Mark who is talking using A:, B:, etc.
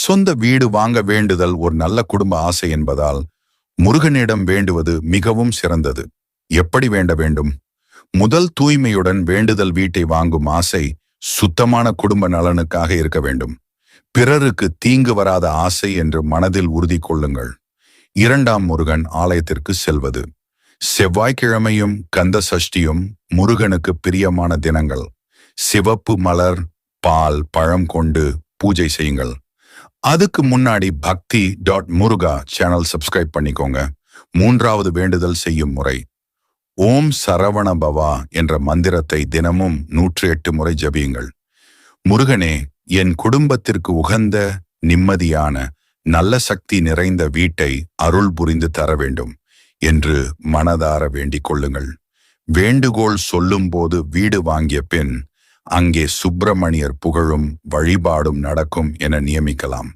A: சொந்த வீடு வாங்க வேண்டுதல் ஒரு நல்ல குடும்ப ஆசை என்பதால் முருகனிடம் வேண்டுவது மிகவும் சிறந்தது. எப்படி வேண்ட வேண்டும்? முதல் தூய்மையுடன் வேண்டுதல். வீட்டை வாங்கும் ஆசை சுத்தமான குடும்ப நலனுக்காக இருக்க வேண்டும். பிறருக்கு தீங்கு வராத ஆசை என்று மனதில் உறுதி கொள்ளுங்கள். இரண்டாம், முருகன் ஆலயத்திற்கு செல்வது. செவ்வாய்க்கிழமையும் கந்த சஷ்டியும் முருகனுக்கு பிரியமான தினங்கள். சிவப்பு மலர், பால், பழம் கொண்டு பூஜை செய்யுங்கள். அதுக்கு முன்னாடி பக்தி.முருகா சேனல் சப்ஸ்கிரைப் பண்ணிக்கோங்க. மூன்றாவது, வேண்டுதல் செய்யும் முறை. ஓம் சரவண பவா என்ற மந்திரத்தை தினமும் 108 முறை ஜபியுங்கள். முருகனே, என் குடும்பத்திற்கு உகந்த, நிம்மதியான, நல்ல சக்தி நிறைந்த வீட்டை அருள் புரிந்து தர வேண்டும் என்று மனதார வேண்டிக் கொள்ளுங்கள். வேண்டுகோள் சொல்லும்போது வீடு வாங்கிய பின் அங்கே சுப்பிரமணியர் புகழும் வழிபாடும் நடக்கும் என நியமிக்கலாம்.